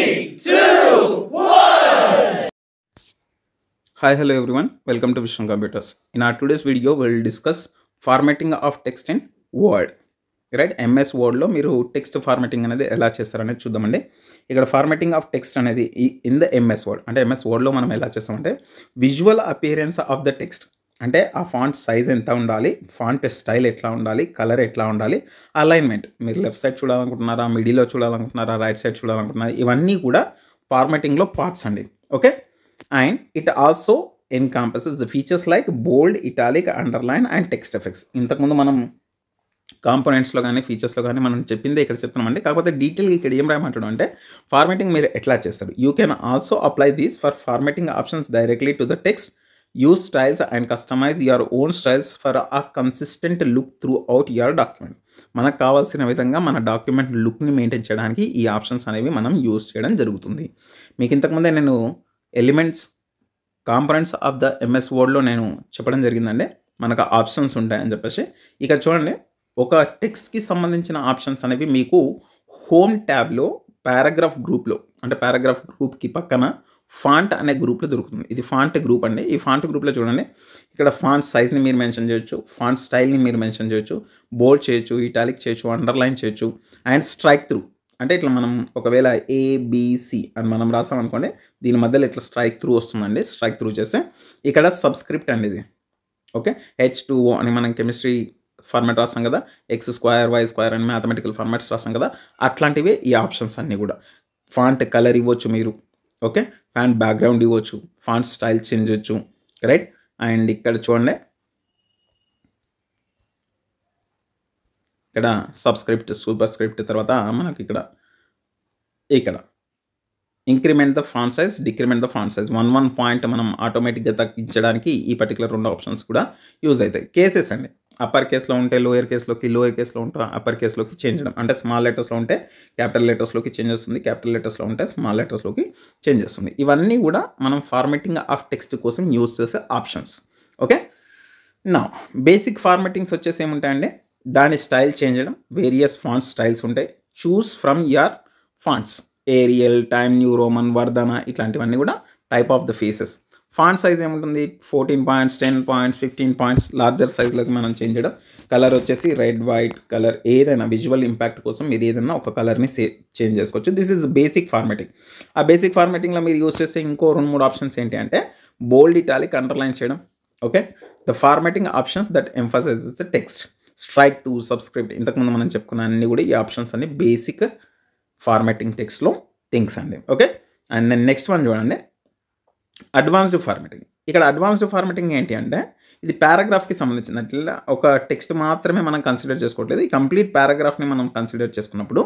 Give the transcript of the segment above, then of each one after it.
3, 2, 1. Hi, hello everyone. Welcome to Vision Computers. In our today's video, we will discuss formatting of text in Word. Right? MS Word లో మీరు text formatting అనేది ఎలా చేస్తారనేది చూద్దామండి. ఇక్కడ formatting of text అనేది in the MS Word అంటే MS Wordలో మనం ఎలా చేస్తామంటే visual appearance of the text అంటే ఆ ఫాంట్ సైజ్ ఎంత ఉండాలి, ఫాంట్ స్టైల్ ఎట్లా ఉండాలి, కలర్ ఎట్లా ఉండాలి, అలైన్మెంట్ మీరు లెఫ్ట్ సైడ్ చూడాలనుకుంటున్నారా, మిడిల్లో చూడాలనుకుంటున్నారా, రైట్ సైడ్ చూడాలనుకుంటున్నారా, ఇవన్నీ కూడా ఫార్మాటింగ్లో పార్ట్స్ అండి. Okay, and it also encompasses the features like bold, italic, underline and text effects. ఇంతకుముందు మనం కాంపోనెంట్స్లో కానీ ఫీచర్స్లో కానీ మనం చెప్పిందే ఇక్కడ చెప్తున్నామండి. కాకపోతే డీటెయిల్గా ఇక్కడ ఏం రాయమంటాడు అంటే ఫార్మాటింగ్ మీరు ఎట్లా చేస్తారు. You can also apply these for formatting options directly to the text, use styles and customise your own styles for a consistent look throughout your document. మనకు కావాల్సిన విధంగా మన డాక్యుమెంట్ లుక్ని మెయింటైన్ చేయడానికి ఈ ఆప్షన్స్ అనేవి మనం యూజ్ చేయడం జరుగుతుంది. మీకు ఇంతకుముందే నేను elements components of the MS వర్డ్లో నేను చెప్పడం జరిగిందండి, మనకు ఆప్షన్స్ ఉంటాయని చెప్పేసి. ఇక చూడండి, ఒక టెక్స్ట్కి సంబంధించిన ఆప్షన్స్ అనేవి మీకు హోమ్ ట్యాబ్లో పారాగ్రాఫ్ గ్రూప్లో అంటే పారాగ్రాఫ్ గ్రూప్కి పక్కన ఫాంట్ అనే గ్రూప్లో దొరుకుతుంది. ఇది ఫాంట్ గ్రూప్ అండి. ఈ ఫాంట్ గ్రూప్లో చూడండి, ఇక్కడ ఫాంట్ సైజ్ని మీరు మెన్షన్ చేయొచ్చు, ఫాంట్ స్టైల్ని మీరు మెన్షన్ చేయొచ్చు, బోల్డ్ చేయొచ్చు, ఇటాలిక్ చేయొచ్చు, అండర్లైన్ చేయొచ్చు అండ్ స్ట్రైక్ త్రూ అంటే ఇట్లా మనం ఒకవేళ ABC అని మనం రాసాం అనుకోండి, దీని మధ్యలో ఇట్లా స్ట్రైక్ త్రూ వస్తుందండి. స్ట్రైక్ త్రూ చేస్తే ఇక్కడ సబ్స్క్రిప్ట్ అండి ఇది. ఓకే, H2O అని మనం కెమిస్ట్రీ ఫార్మాట్ రాస్తాం కదా, X2 Y2 అని మ్యాథమెటికల్ ఫార్మాట్స్ రాస్తాం కదా, అట్లాంటివే ఈ ఆప్షన్స్ అన్నీ కూడా. ఫాంట్ కలర్ ఇవ్వచ్చు మీరు, ఓకే, ఫాంట్ బ్యాక్గ్రౌండ్ ఇవ్వచ్చు, ఫాంట్ స్టైల్ చేంజ్ చేయొచ్చు, రైట్. అండ్ ఇక్కడ చూడండి, ఇక్కడ సబ్స్క్రిప్ట్, సూపర్ స్క్రిప్ట్ తర్వాత మనకి ఇక్కడ increment the font size, decrement the font size 1 point మనం ఆటోమేటిక్గా తగ్గించడానికి ఈ పర్టికులర్ 2 ఆప్షన్స్ కూడా యూజ్ అవుతాయి. కేసెస్ అండి, అప్పర్ కేస్లో ఉంటే లోయర్ కేస్లోకి, లోయర్ కేస్లో ఉంటే అప్పర్ కేస్లోకి చేంజ్ చేయడం. అంటే స్మాల్ లెటర్స్లో ఉంటే క్యాపిటల్ లెటర్స్లోకి చేంజ్ చేస్తుంది, క్యాపిటల్ లెటర్స్లో ఉంటే స్మాల్ లెటర్స్లోకి చేంజ్ చేస్తుంది. ఇవన్నీ కూడా మనం ఫార్మాటింగ్ ఆఫ్ టెక్స్ట్ కోసం యూజ్ చేసే ఆప్షన్స్. ఓకే, నా బేసిక్ ఫార్మాటింగ్స్ వచ్చేసి ఏముంటాయండి, దాని స్టైల్ చేంజ్ చేయడం, వేరియస్ ఫాంట్ స్టైల్స్ ఉంటాయి, choose from your fonts, Arial, time new Roman, Verdana, ఇట్లాంటివన్నీ కూడా type of the faces. Font size ఏముంటుంది, 14 పాయింట్స్, 10 పాయింట్స్, 15 పాయింట్స్, లార్జర్ సైజ్లోకి మనం చేంజ్ చేయడం. కలర్ వచ్చేసి రెడ్, వైట్ కలర్, ఏదైనా విజువల్ ఇంపాక్ట్ కోసం మీరు ఏదైనా ఒక కలర్ని చేంజ్ చేసుకోవచ్చు. This is basic formatting. ఆ బేసిక్ ఫార్మాటింగ్లో మీరు యూజ్ చేసే ఇంకో 2-3 ఆప్షన్స్ ఏంటి అంటే బోల్డ్, ఇటాలిక్, అండర్లైన్ చేయడం. Okay, the formatting options that emphasise the text, strikethrough, subscript, ఇంతకుముందు మనం చెప్పుకున్న అన్ని కూడా ఈ ఆప్షన్స్ అన్ని బేసిక్ ఫార్మాటింగ్ టెక్స్ట్లో థింగ్స్ అండి. Okay, and then next one చూడండి, అడ్వాన్స్డ్ ఫార్మాటింగ్. ఇక్కడ అడ్వాన్స్డ్ ఫార్మాటింగ్ ఏంటి అంటే ఇది పారాగ్రాఫ్కి సంబంధించింది. అట్లా ఒక టెక్స్ట్ మాత్రమే మనం కన్సిడర్ చేసుకోవట్లేదు, ఈ కంప్లీట్ పారాగ్రాఫ్ని మనం కన్సిడర్ చేసుకున్నప్పుడు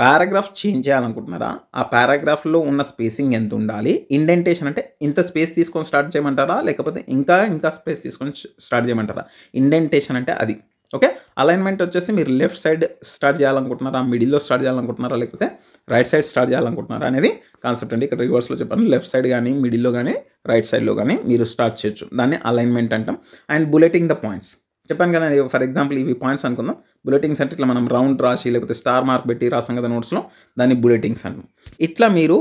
పారాగ్రాఫ్ చేంజ్ చేయాలనుకుంటున్నారా, ఆ పారాగ్రాఫ్లో ఉన్న స్పేసింగ్ ఎంత ఉండాలి, ఇండెంటేషన్ అంటే ఇంత స్పేస్ తీసుకొని స్టార్ట్ చేయమంటారా లేకపోతే ఇంకా స్పేస్ తీసుకొని స్టార్ట్ చేయమంటారా, ఇండెంటేషన్ అంటే అది. ఓకే, అలైన్మెంట్ వచ్చేసి మీరు లెఫ్ట్ సైడ్ స్టార్ట్ చేయాలనుకుంటున్నారా, మిడిల్లో స్టార్ట్ చేయాలనుకుంటున్నారా లేకపోతే రైట్ సైడ్ స్టార్ట్ చేయాలనుకుంటున్నారా అనేది కాన్సెప్ట్ అండి. ఇక్కడ రివర్స్లో చెప్పాను, లెఫ్ట్ సైడ్ కానీ మిడిల్లో కానీ రైట్ సైడ్లో కానీ మీరు స్టార్ట్ చేయొచ్చు, దాన్ని అలైన్మెంట్ అంటాం. అండ్ బుల్లెటింగ్ ద పాయింట్స్ చెప్పాను కదా, ఫర్ ఎగ్జాంపుల్ ఇవి పాయింట్స్ అనుకుందాం. బుల్లెటింగ్స్ అంటే ఇట్లా మనం రౌండ్ రాసి లేకపోతే స్టార్ మార్క్ పెట్టి రాసాం కదా నోట్స్లో, దాన్ని బుల్లెటింగ్స్ అంటాం. ఇట్లా మీరు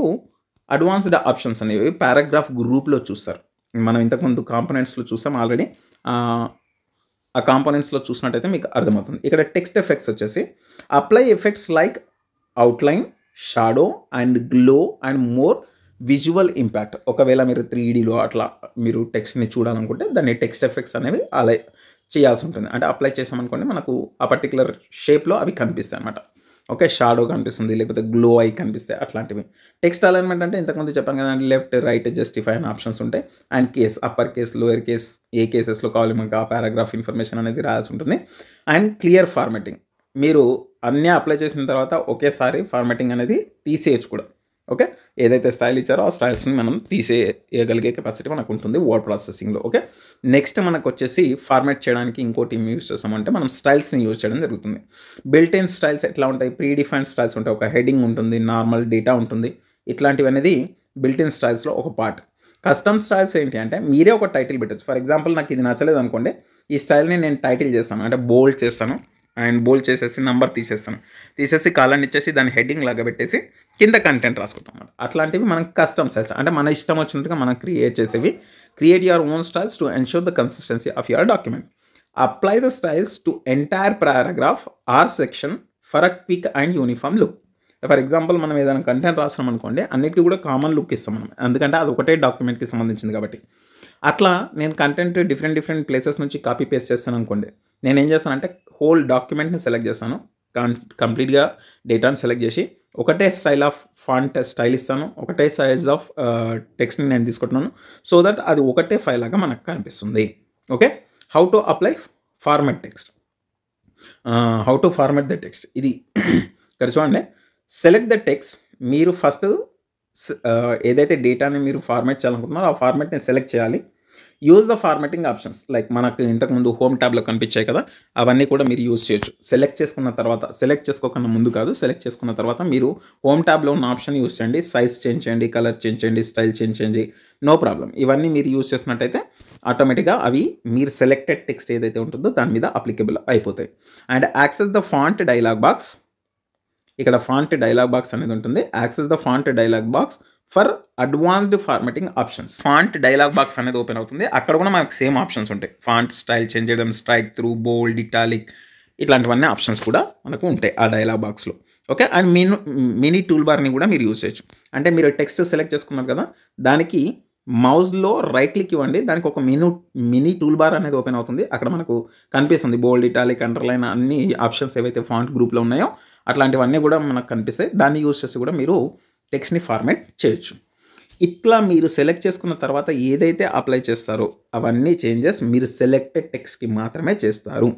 అడ్వాన్స్డ్ ఆప్షన్స్ అనేవి పారాగ్రాఫ్ గ్రూప్లో చూస్తారు. మనం ఇంతకుముందు కాంపోనెంట్స్లో చూసాం ఆల్రెడీ, ఆ కాంపోనెంట్స్లో చూసినట్టయితే మీకు అర్థమవుతుంది. ఇక్కడ టెక్స్ట్ ఎఫెక్ట్స్ వచ్చేసి apply effects like outline, shadow and glow and more visual impact. ఒకవేళ మీరు 3Dలో అట్లా మీరు టెక్స్ట్ని చూడాలనుకుంటే దాన్ని టెక్స్ట్ ఎఫెక్ట్స్ అనేవి అలా చేయాల్సి ఉంటుంది. అంటే అప్లై చేసామనుకోండి మనకు ఆ పర్టికులర్ షేప్లో అవి కనిపిస్తాయి అన్నమాట. ఓకే, షాడో కనిపిస్తుంది లేకపోతే గ్లో అయి కనిపిస్తాయి, అట్లాంటివి. టెక్స్ట్ అలైన్మెంట్ అంటే ఇంతకుముందు చెప్పాను కదండి, లెఫ్ట్, రైట్, జస్టిఫై అనే ఆప్షన్స్ ఉంటాయి. And case, upper case, lower case, ఏ కేసెస్లో కావాలి మనకు ఆ పారాగ్రాఫ్ ఇన్ఫర్మేషన్ అనేది రాయాల్సి ఉంటుంది. అండ్ క్లియర్ ఫార్మాటింగ్, మీరు అన్నీ అప్లై చేసిన తర్వాత ఒకేసారి ఫార్మాటింగ్ అనేది తీసేయచ్చు కూడా. ఓకే, ఏదైతే స్టైల్ ఇచ్చారో ఆ స్టైల్స్ని మనం తీసేయగలిగే కెపాసిటీ మనకు ఉంటుంది వర్డ్ ప్రాసెసింగ్లో. ఓకే, నెక్స్ట్ మనకు వచ్చేసి ఫార్మాట్ చేయడానికి ఇంకోటి యూజ్ చేస్తామంటే మనం స్టైల్స్ని యూజ్ చేయడం జరుగుతుంది. బిల్ట్ ఇన్ స్టైల్స్ ఎట్లా ఉంటాయి, ప్రీ డిఫైన్డ్ స్టైల్స్ ఉంటాయి, ఒక హెడింగ్ ఉంటుంది, నార్మల్ డేటా ఉంటుంది, ఇట్లాంటివి అనేది బిల్ట్ ఇన్ స్టైల్స్లో ఒక పార్ట్. కస్టమ్ స్టైల్స్ ఏంటి అంటే మీరే ఒక టైటిల్ పెట్టచ్చు. ఫర్ ఎగ్జాంపుల్ నాకు ఇది నచ్చలేదు అనుకోండి, ఈ స్టైల్ని నేను టైటిల్ చేస్తాను అంటే బోల్డ్ చేస్తాను, అండ్ బోల్డ్ చేసేసి నంబర్ తీసేసి కాలాన్ని ఇచ్చేసి దాని హెడ్డింగ్ లాగా పెట్టేసి కింద కంటెంట్ రాసుకుంటాం అన్నమాట. అట్లాంటివి మనం కస్టమ్ స్టైల్స్ అంటే మన ఇష్టం వచ్చినట్టుగా మనం క్రియేట్ చేసేవి. Create your own styles to ensure the consistency of your document. Apply the styles to entire paragraph or section for a quick and uniform look. For example మనం ఏదైనా కంటెంట్ రాస్తున్నాం అనుకోండి, అన్నిటికీ కూడా కామన్ లుక్ ఇస్తాం మనం, ఎందుకంటే అది ఒకటే డాక్యుమెంట్కి సంబంధించింది కాబట్టి. అట్లా నేను కంటెంట్ డిఫరెంట్ ప్లేసెస్ నుంచి కాపీ పేస్ట్ చేస్తాను అనుకోండి, నేను ఏం చేస్తానంటే హోల్ డాక్యుమెంట్ని సెలెక్ట్ చేస్తాను, కంప్లీట్గా డేటాని సెలెక్ట్ చేసి ఒకటే స్టైల్ ఆఫ్ ఫాంట్ స్టైల్ ఇస్తాను, ఒకటే సైజ్ ఆఫ్ టెక్స్ట్ని నేను తీసుకుంటున్నాను, సో దట్ అది ఒకటే ఫైల్ లాగా మనకు కనిపిస్తుంది. Okay, how to apply format text, how to format the text. ఇది ఇక్కడ చూడండి, సెలెక్ట్ ద టెక్స్ట్. మీరు ఫస్ట్ ఏదైతే డేటాని మీరు ఫార్మాట్ చేయాలనుకుంటున్నారో ఆ ఫార్మాట్ని సెలెక్ట్ చేయాలి. Use the formatting options, like మనకు ఇంతకుముందు హోమ్ ట్యాబ్లో కనిపించాయి కదా, అవన్నీ కూడా మీరు యూజ్ చేయొచ్చు. సెలెక్ట్ చేసుకోకుండా ముందు కాదు, సెలెక్ట్ చేసుకున్న తర్వాత మీరు హోమ్ ట్యాబ్లో ఉన్న ఆప్షన్ యూజ్ చేయండి. సైజ్ చేంజ్ చేయండి, కలర్ చేంజ్ చేయండి, స్టైల్ చేంజ్ చేయండి, నో ప్రాబ్లం. ఇవన్నీ మీరు యూజ్ చేసినట్టయితే ఆటోమేటిక్గా అవి మీరు సెలెక్టెడ్ టెక్స్ట్ ఏదైతే ఉంటుందో దాని మీద అప్లికబుల్ అయిపోతాయి. And access the font dialogue box. ఇక్కడ ఫాంట్ డైలాగ్ బాక్స్ అనేది ఉంటుంది. Access the font dialogue box for advanced formatting options. Font dialogue box అనేది ఓపెన్ అవుతుంది. అక్కడ కూడా మనకు సేమ్ ఆప్షన్స్ ఉంటాయి. ఫాంట్ స్టైల్ చేంజ్ చేయడం, స్ట్రైక్ త్రూ, బోల్డ్, ఇటాలిక్, ఇట్లాంటివన్నీ ఆప్షన్స్ కూడా మనకు ఉంటాయి ఆ డైలాగ్ బాక్స్లో. ఓకే, అండ్ మినీ టూల్ బార్ని కూడా మీరు యూజ్ చేయొచ్చు. అంటే మీరు టెక్స్ట్ సెలెక్ట్ చేసుకున్నారు కదా, దానికి మౌస్లో రైట్ క్లిక్ ఇవ్వండి, దానికి ఒక మినీ టూల్ బార్ అనేది ఓపెన్ అవుతుంది. అక్కడ మనకు కనిపిస్తుంది బోల్డ్, ఇటాలిక్, అండర్లైన్ అన్ని ఆప్షన్స్ ఏవైతే ఫాంట్ గ్రూప్లో ఉన్నాయో అట్లాంటివన్నీ కూడా మనకు కనిపిస్తాయి. దాన్ని యూజ్ చేసి కూడా మీరు టెక్స్ట్ని ఫార్మాట్ చేయొచ్చు. ఇట్లా మీరు సెలెక్ట్ చేసుకున్న తర్వాత ఏదైతే అప్లై చేస్తారో అవన్నీ చేంజెస్ మీరు సెలెక్టెడ్ టెక్స్ట్కి మాత్రమే చేస్తారు.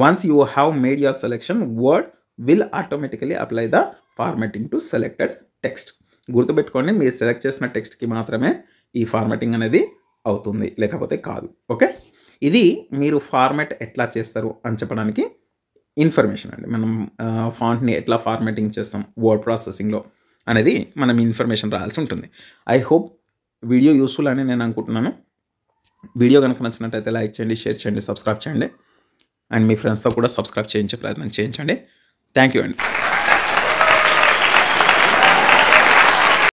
Once you have made your selection, word will automatically apply the formatting to selected text. గుర్తుపెట్టుకోండి, మీరు సెలెక్ట్ చేసిన టెక్స్ట్కి మాత్రమే ఈ ఫార్మాటింగ్ అనేది అవుతుంది, లేకపోతే కాదు. ఓకే, ఇది మీరు ఫార్మాట్ ఎట్లా చేస్తారు అని చెప్పడానికి ఇన్ఫర్మేషన్ అండి. మనం ఫాంట్ని ఎట్లా ఫార్మాటింగ్ చేస్తాం వర్డ్ ప్రాసెసింగ్లో అనేది మనం ఇన్ఫర్మేషన్ రాయాల్సి ఉంటుంది. ఐ హోప్ వీడియో యూస్ఫుల్ అని నేను అనుకుంటున్నాను. వీడియో కనుక నచ్చినట్టయితే లైక్ చేయండి, షేర్ చేయండి, సబ్స్క్రైబ్ చేయండి, అండ్ మీ ఫ్రెండ్స్తో కూడా సబ్స్క్రైబ్ చేయించే ప్రయత్నం చేయించండి. థ్యాంక్ యూ అండి.